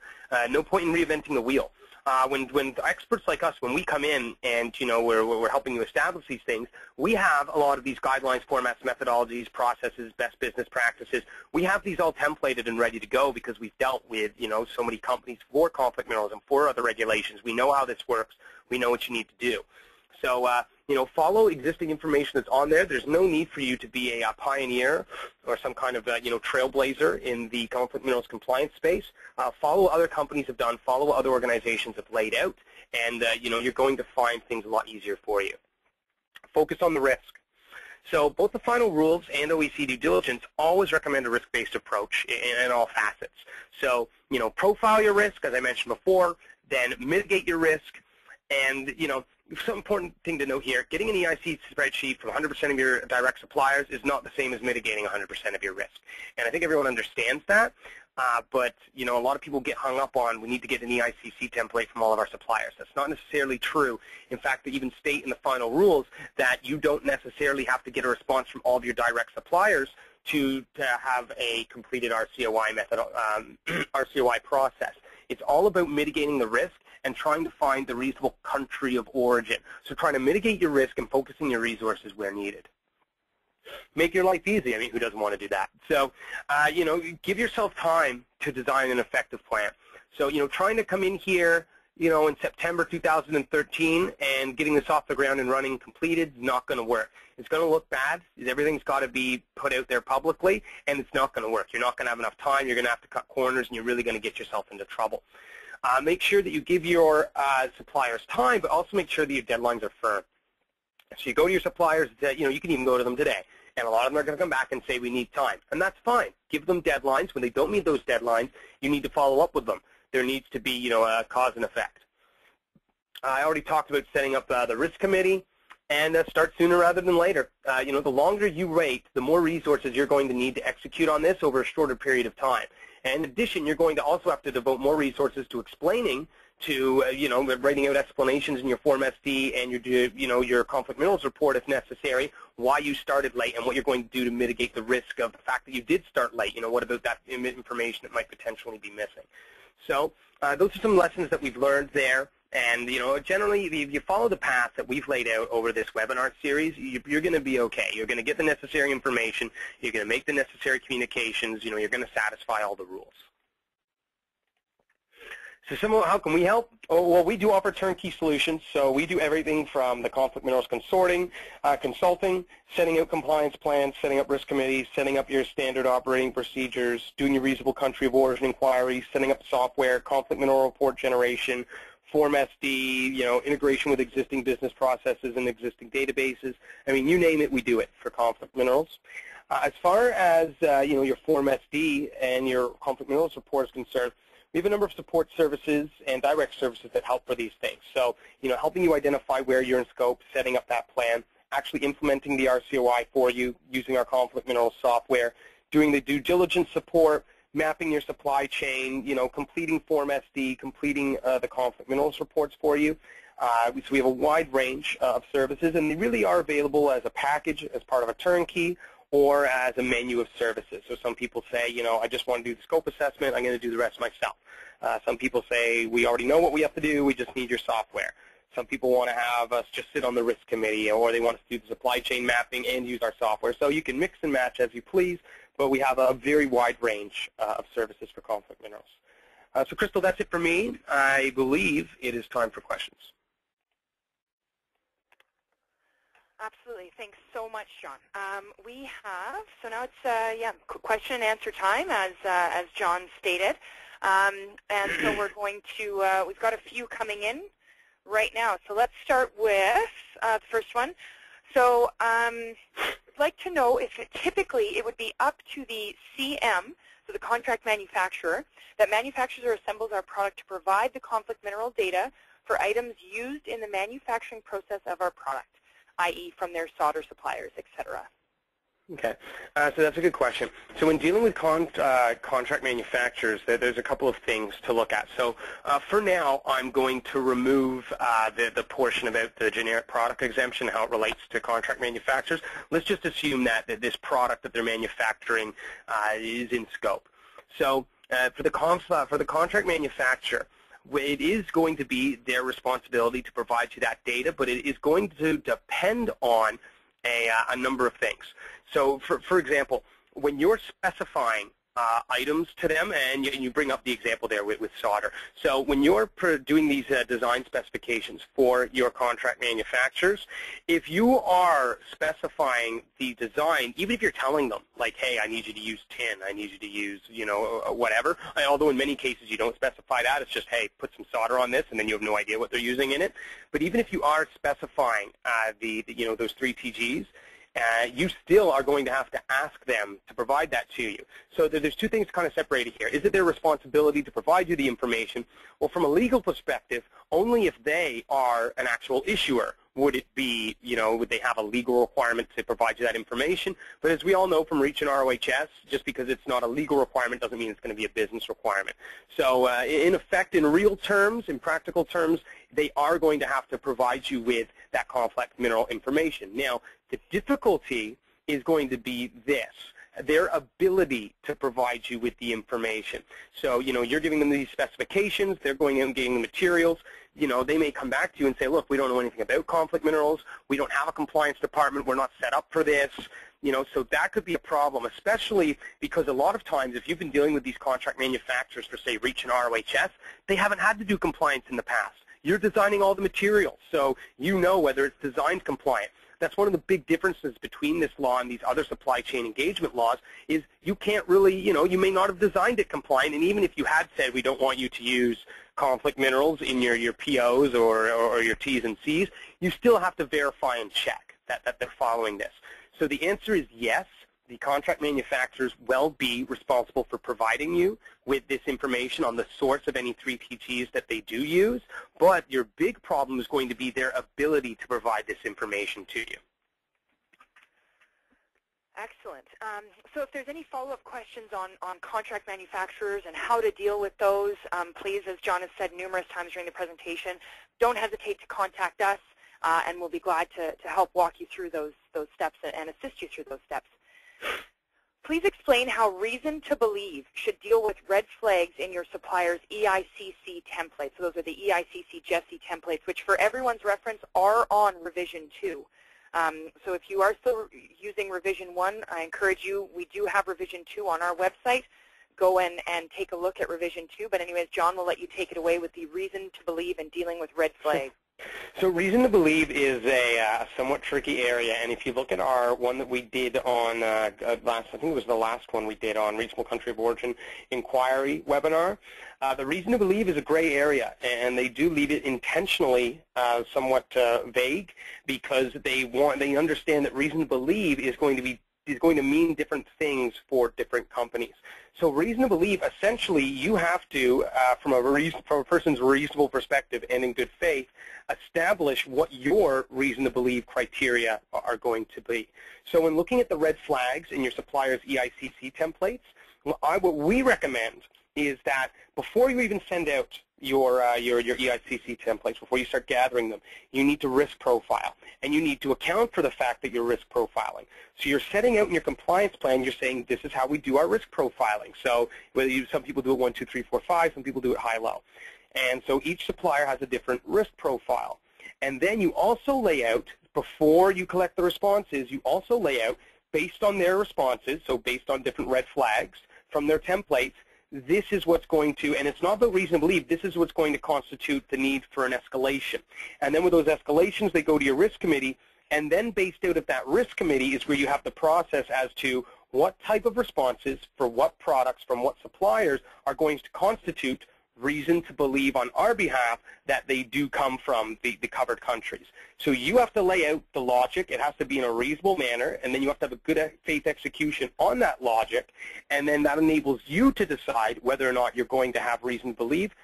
[SPEAKER 2] No point in reinventing the wheel. When experts like us, when we come in and we're helping you establish these things, we have a lot of these guidelines, formats, methodologies, processes, best business practices. We have these all templated and ready to go because we've dealt with so many companies for conflict minerals and for other regulations. We know how this works. We know what you need to do. So follow existing information that's on there. There's no need for you to be a pioneer or some kind of trailblazer in the conflict minerals compliance space. Follow what other companies have done. Follow what other organizations have laid out, and you're going to find things a lot easier for you. Focus on the risk. So both the final rules and OEC due diligence always recommend a risk-based approach in all facets. So profile your risk, as I mentioned before, then mitigate your risk, and some important thing to note here, getting an EIC spreadsheet from 100% of your direct suppliers is not the same as mitigating 100% of your risk. And I think everyone understands that, but a lot of people get hung up on we need to get an EICC template from all of our suppliers. That's not necessarily true. In fact, they even state in the final rules that you don't necessarily have to get a response from all of your direct suppliers to have a completed RCOI method, RCOI process. It's all about mitigating the risk and trying to find the reasonable country of origin. So trying to mitigate your risk and focusing your resources where needed. Make your life easy. I mean, who doesn't want to do that? So, give yourself time to design an effective plan. So, trying to come in here, in September 2013 and getting this off the ground and running completed is not going to work. It's going to look bad. Everything's got to be put out there publicly, and it's not going to work. You're not going to have enough time. You're going to have to cut corners, and you're really going to get yourself into trouble. Make sure that you give your suppliers time, but also make sure that your deadlines are firm. So you go to your suppliers, you can even go to them today, and a lot of them are going to come back and say we need time, and that's fine. Give them deadlines. When they don't meet those deadlines, you need to follow up with them. There needs to be, a cause and effect. I already talked about setting up the risk committee, and start sooner rather than later. The longer you wait, the more resources you're going to need to execute on this over a shorter period of time. And in addition, you're going to also have to devote more resources to explaining to, writing out explanations in your Form SD and your conflict minerals report if necessary, why you started late and what you're going to do to mitigate the risk of the fact that you did start late. What about that information that might potentially be missing? So those are some lessons that we've learned there. And, generally, if you follow the path that we've laid out over this webinar series, you're going to be okay. You're going to get the necessary information. You're going to make the necessary communications. You're going to satisfy all the rules. So how can we help? Oh, well, we do offer turnkey solutions. So we do everything from the conflict minerals consulting, setting out compliance plans, setting up risk committees, setting up your standard operating procedures, doing your reasonable country of origin inquiries, setting up software, conflict mineral report generation, Form SD, integration with existing business processes and existing databases. I mean, you name it, we do it for conflict minerals. As far as, your Form SD and your conflict minerals report is concerned, we have a number of support services and direct services that help for these things. So, helping you identify where you're in scope, setting up that plan, actually implementing the RCOI for you using our conflict minerals software, doing the due diligence support, mapping your supply chain, completing Form SD, completing the conflict minerals reports for you. So we have a wide range of services, and they really are available as a package, as part of a turnkey, or as a menu of services. So some people say, I just want to do the scope assessment, I'm going to do the rest myself. Some people say, we already know what we have to do, we just need your software. Some people want to have us just sit on the risk committee, or they want us to do the supply chain mapping and use our software. So you can mix and match as you please, but we have a very wide range of services for conflict minerals. So Crystal, that's it for me. I believe it is time for questions.
[SPEAKER 1] Absolutely. Thanks so much, John. We have, so now it's question and answer time, as John stated. And so we're going to, we've got a few coming in right now. So let's start with the first one. So I'd like to know if typically it would be up to the CM, so the contract manufacturer, that manufactures or assembles our product to provide the conflict mineral data for items used in the manufacturing process of our product, i.e. from their solder suppliers, etc.
[SPEAKER 2] Okay, so that's a good question. So when dealing with contract manufacturers, there's a couple of things to look at. So for now, I'm going to remove the portion about the generic product exemption, how it relates to contract manufacturers. Let's just assume that this product that they're manufacturing is in scope. So for the contract manufacturer, it is going to be their responsibility to provide you that data, but it is going to depend on a number of things. So, for example, when you're specifying items to them, and you bring up the example there with solder. So when you're doing these design specifications for your contract manufacturers, if you are specifying the design, even if you're telling them, like, hey, I need you to use tin, I need you to use, whatever, although in many cases you don't specify that, it's just, hey, put some solder on this, and then you have no idea what they're using in it. But even if you are specifying those 3 TGs, you still are going to have to ask them to provide that to you. So there's 2 things kind of separated here. Is it their responsibility to provide you the information? Well, from a legal perspective, only if they are an actual issuer would it be, would they have a legal requirement to provide you that information. But as we all know from REACH and ROHS, just because it's not a legal requirement doesn't mean it's going to be a business requirement. So in effect, in real terms, in practical terms, they are going to have to provide you with that complex mineral information. Now, the difficulty is going to be this, their ability to provide you with the information. So, you're giving them these specifications, they're going in and getting the materials. They may come back to you and say, look, we don't know anything about conflict minerals, we don't have a compliance department, we're not set up for this. So that could be a problem, especially because a lot of times if you've been dealing with these contract manufacturers for, say, REACH and ROHS, they haven't had to do compliance in the past. You're designing all the materials, so you know whether it's designed compliant. That's one of the big differences between this law and these other supply chain engagement laws is you can't really, you may not have designed it compliant, and even if you had said we don't want you to use conflict minerals in your POs or your T's and C's, you still have to verify and check that they're following this. So the answer is yes. The contract manufacturers will be responsible for providing you with this information on the source of any 3 TGs that they do use, but your big problem is going to be their ability to provide this information to you.
[SPEAKER 1] Excellent. So if there's any follow-up questions on contract manufacturers and how to deal with those, please, as John has said numerous times during the presentation, don't hesitate to contact us, and we'll be glad to help walk you through those steps and assist you through those steps. Please explain how Reason to Believe should deal with red flags in your supplier's EICC templates. So those are the EICC GESI templates, which for everyone's reference are on Revision 2. So if you are still using Revision 1, I encourage you, we do have Revision 2 on our website. Go in and take a look at Revision 2. But anyways, John will let you take it away with the Reason to Believe and dealing with red flags.
[SPEAKER 2] So Reason to Believe is a somewhat tricky area, and if you look at our one that we did on I think it was the last one we did on Reasonable Country of Origin Inquiry webinar, the Reason to Believe is a gray area, and they do leave it intentionally somewhat vague because they understand that Reason to Believe is going to mean different things for different companies. So Reason to Believe, essentially, you have to, from a person's reasonable perspective and in good faith, establish what your Reason to Believe criteria are going to be. So when looking at the red flags in your supplier's EICC templates, what we recommend is that before you even send out your EICC templates, before you start gathering them, you need to risk profile. And you need to account for the fact that you're risk profiling. So you're setting out in your compliance plan, you're saying this is how we do our risk profiling. So some people do it 1, 2, 3, 4, 5, some people do it high-low. And so each supplier has a different risk profile. And then you also lay out, before you collect the responses, you also lay out, based on their responses, so based on different red flags from their templates, this is what's going to, and it's not about Reason to Believe, this is what's going to constitute the need for an escalation. And then with those escalations, they go to your risk committee, And then based out of that risk committee is where you have the process as to what type of responses for what products from what suppliers are going to constitute reason to believe on our behalf that they do come from the covered countries. So you have to lay out the logic. It has to be in a reasonable manner, and then you have to have a good faith execution on that logic, and then that enables you to decide whether or not you're going to have reason to believe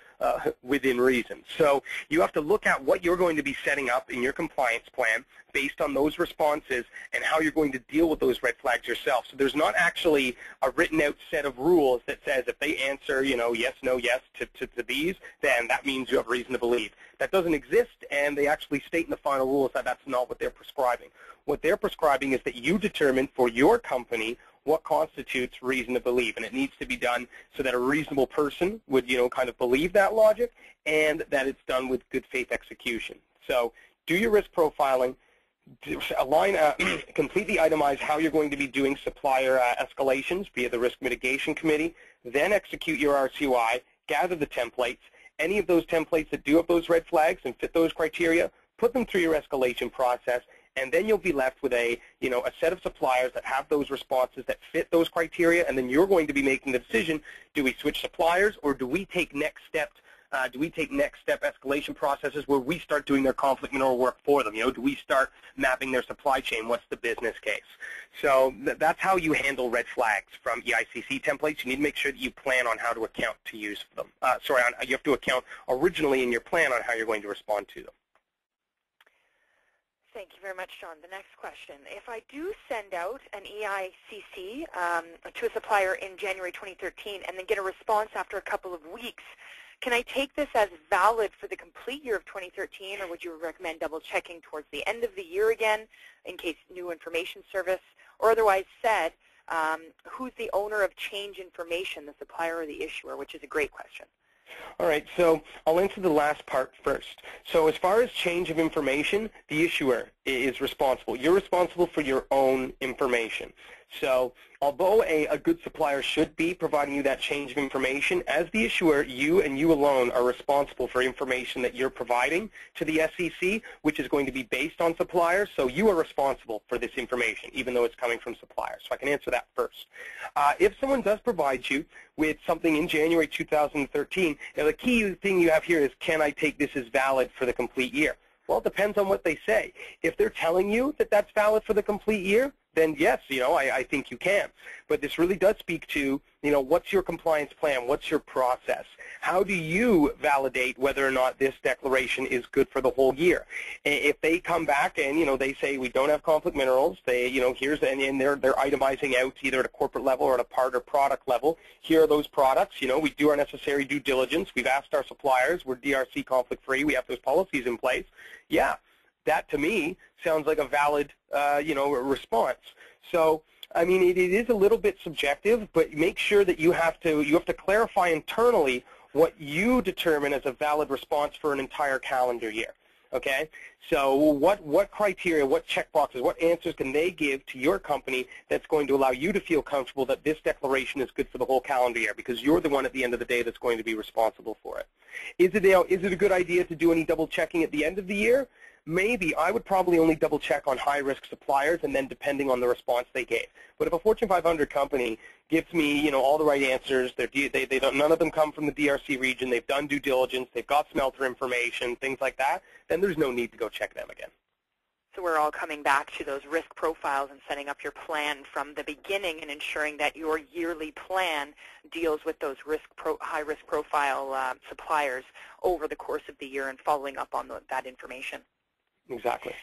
[SPEAKER 2] within reason. So you have to look at what you're going to be setting up in your compliance plan based on those responses and how you're going to deal with those red flags yourself. So there's not actually a written out set of rules that says if they answer, yes, no, yes to these, then that means you have reason to believe. That doesn't exist, and they actually state in the final rules that that's not what they're prescribing. What they're prescribing is that you determine for your company what constitutes reason to believe, and it needs to be done so that a reasonable person would, kind of believe that logic, and that it's done with good faith execution. So do your risk profiling, completely itemize how you're going to be doing supplier escalations via the risk mitigation committee, then execute your RCOI, gather the templates. Any of those templates that do have those red flags and fit those criteria, put them through your escalation process, and then you'll be left with a set of suppliers that have those responses that fit those criteria, and then you're going to be making the decision, do we switch suppliers or do we take next step escalation processes where we start doing their conflict mineral work for them? Do we start mapping their supply chain? What's the business case? So that's how you handle red flags from EICC templates. You need to make sure that you plan on how to account to use them. You have to account originally in your plan on how you're going to respond to them.
[SPEAKER 1] Thank you very much, John. The next question. If I do send out an EICC to a supplier in January 2013 and then get a response after a couple of weeks, can I take this as valid for the complete year of 2013, or would you recommend double-checking towards the end of the year again in case new information service? Or otherwise said, who's the owner of change information, the supplier or the issuer, which is a great question.
[SPEAKER 2] All right, so I'll answer the last part first. So as far as change of information, the issuer is responsible. You're responsible for your own information. So although a good supplier should be providing you that change of information, as the issuer, you and you alone are responsible for information that you're providing to the SEC, which is going to be based on suppliers. So you are responsible for this information, even though it's coming from suppliers. So I can answer that first. If someone does provide you with something in January 2013, the key thing you have here is, can I take this as valid for the complete year? Well, it depends on what they say. If they're telling you that that's valid for the complete year, then yes, I think you can. But this really does speak to, what's your compliance plan? What's your process? How do you validate whether or not this declaration is good for the whole year? If they come back and, they say we don't have conflict minerals, they, here's, and they're itemizing out either at a corporate level or at a part or product level, here are those products, we do our necessary due diligence, we've asked our suppliers, we're DRC conflict free, we have those policies in place, yeah. That, to me, sounds like a valid, response. So, I mean, it is a little bit subjective, but make sure that you have to clarify internally what you determine as a valid response for an entire calendar year. Okay? So what criteria, what checkboxes, what answers can they give to your company that's going to allow you to feel comfortable that this declaration is good for the whole calendar year, because you're the one at the end of the day that's going to be responsible for it. Is it a good idea to do any double checking at the end of the year? Maybe. I would probably only double check on high-risk suppliers, and then depending on the response they gave. But if a Fortune 500 company gives me, all the right answers, none of them come from the DRC region, they've done due diligence, they've got smelter information, things like that, then there's no need to go check them again.
[SPEAKER 1] So we're all coming back to those risk profiles and setting up your plan from the beginning and ensuring that your yearly plan deals with those high-risk profile suppliers over the course of the year and following up on that information.
[SPEAKER 2] Exactly.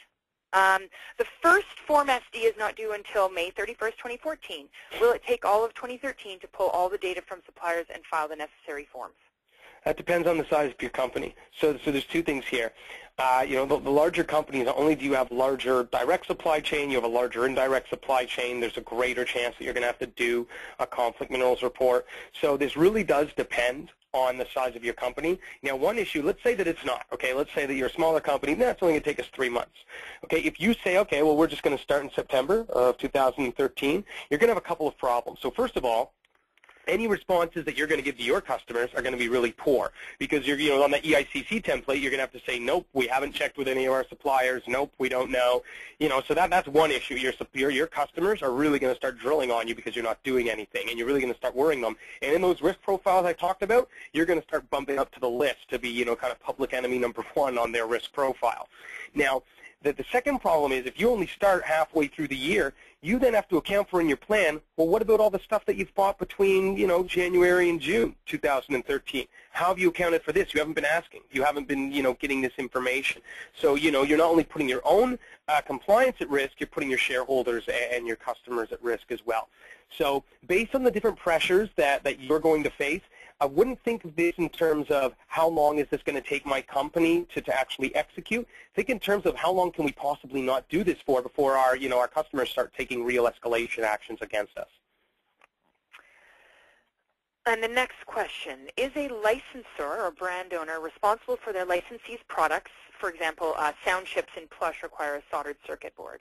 [SPEAKER 1] The first Form SD is not due until May 31st, 2014. Will it take all of 2013 to pull all the data from suppliers and file the necessary forms?
[SPEAKER 2] That depends on the size of your company. So there's two things here. The larger companies, not only do you have larger direct supply chain, you have a larger indirect supply chain, there's a greater chance that you're going to have to do a conflict minerals report. So this really does depend on the size of your company. Now, one issue, let's say that it's not, okay? Let's say that you're a smaller company, that's only going to take us 3 months. Okay, if you say, okay, well, we're just going to start in September of 2013, you're going to have a couple of problems. So first of all, any responses that you're going to give to your customers are going to be really poor, because you're, on the EICC template, you're going to have to say, nope, we haven't checked with any of our suppliers, nope, we don't know, so that's one issue. Your customers are really going to start drilling on you because you're not doing anything, and you're really going to start worrying them. And in those risk profiles I talked about, you're going to start bumping up to the list to be, kind of public enemy number one on their risk profile. Now, the second problem is, if you only start halfway through the year, you then have to account for in your plan, well, what about all the stuff that you've bought between, January and June 2013? How have you accounted for this? You haven't been asking. You haven't been, getting this information. So, you're not only putting your own compliance at risk, you're putting your shareholders and your customers at risk as well. So based on the different pressures that you're going to face, I wouldn't think of this in terms of how long is this going to take my company to actually execute. Think in terms of how long can we possibly not do this for before our, our customers start taking real escalation actions against us.
[SPEAKER 1] And the next question, is a licensor or brand owner responsible for their licensee's products? For example, sound chips in plush require a soldered circuit board.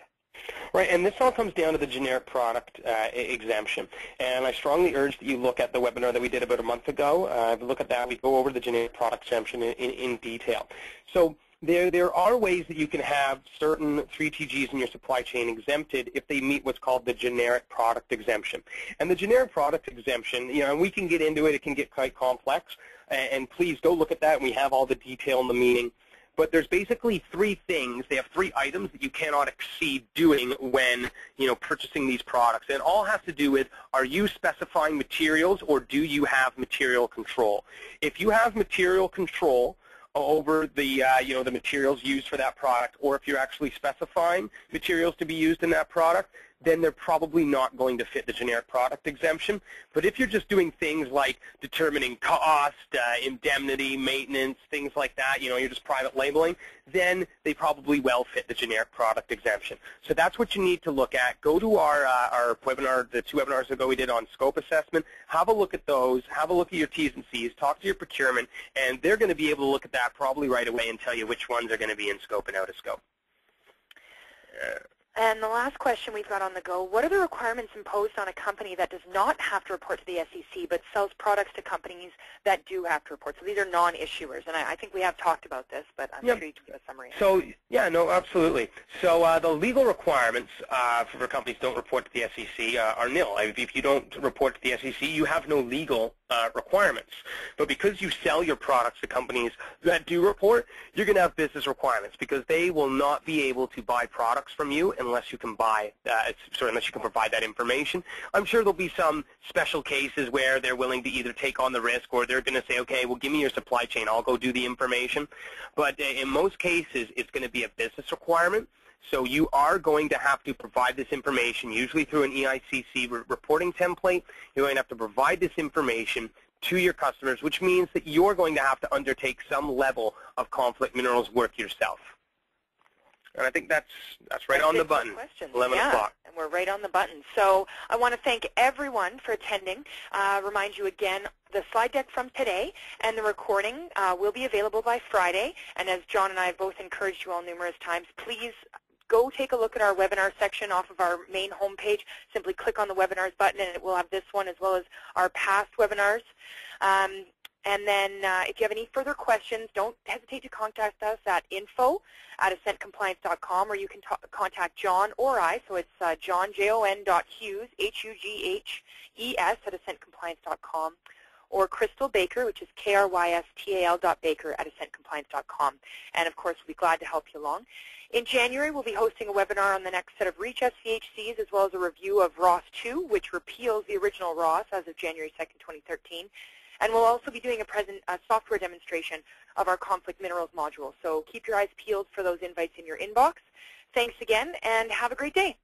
[SPEAKER 2] Right, and this all comes down to the generic product exemption. And I strongly urge that you look at the webinar that we did about a month ago. Look at that. We go over the generic product exemption in detail. So there are ways that you can have certain 3TGs in your supply chain exempted if they meet what's called the generic product exemption. And the generic product exemption, and we can get into it. It can get quite complex. And please go look at that. And we have all the detail in the meeting. But there's basically three things. They have three items that you cannot exceed doing when, purchasing these products. And it all has to do with, are you specifying materials or do you have material control? If you have material control over the, the materials used for that product, or if you're actually specifying materials to be used in that product, then they're probably not going to fit the generic product exemption. But if you're just doing things like determining cost, indemnity, maintenance, things like that, you're just private labeling, then they probably well fit the generic product exemption. So that's what you need to look at. Go to our webinar, the 2 webinars ago we did on scope assessment. Have a look at those. Have a look at your T's and C's. Talk to your procurement, and they're going to be able to look at that probably right away and tell you which ones are going to be in scope and out of scope.
[SPEAKER 1] And the last question we've got on the go, what are the requirements imposed on a company that does not have to report to the SEC but sells products to companies that do have to report? So these are non-issuers, and I think we have talked about this, but I'm sure you can give a summary.
[SPEAKER 2] So, yeah, no, absolutely. So the legal requirements for companies who don't report to the SEC are nil. If you don't report to the SEC, you have no legal requirements. But because you sell your products to companies that do report, you're going to have business requirements, because they will not be able to buy products from you unless you can unless you can provide that information. I'm sure there'll be some special cases where they're willing to either take on the risk, or they're going to say, okay, well, give me your supply chain, I'll go do the information. But in most cases, it's going to be a business requirement. So you are going to have to provide this information, usually through an EICC reporting template. You're going to have to provide this information to your customers, which means that you're going to have to undertake some level of conflict minerals work yourself. And I think that's right on the button, 11 o'clock.
[SPEAKER 1] And we're right on the button. So I want to thank everyone for attending. Remind you again, the slide deck from today and the recording will be available by Friday. And as John and I have both encouraged you all numerous times, please go take a look at our webinar section off of our main homepage. Simply click on the webinars button, and it will have this one as well as our past webinars. And then if you have any further questions, don't hesitate to contact us at info@ascentcompliance.com, or you can contact John or I. So it's John, Jon.Hughes, Hughes, @ascentcompliance.com, or Crystal Baker, which is krystal.baker@ascentcompliance.com. And, of course, we'll be glad to help you along. In January, we'll be hosting a webinar on the next set of REACH SCHCs, as well as a review of ROS 2, which repeals the original ROS as of January 2nd, 2013. And we'll also be doing a software demonstration of our conflict minerals module. So keep your eyes peeled for those invites in your inbox. Thanks again, and have a great day.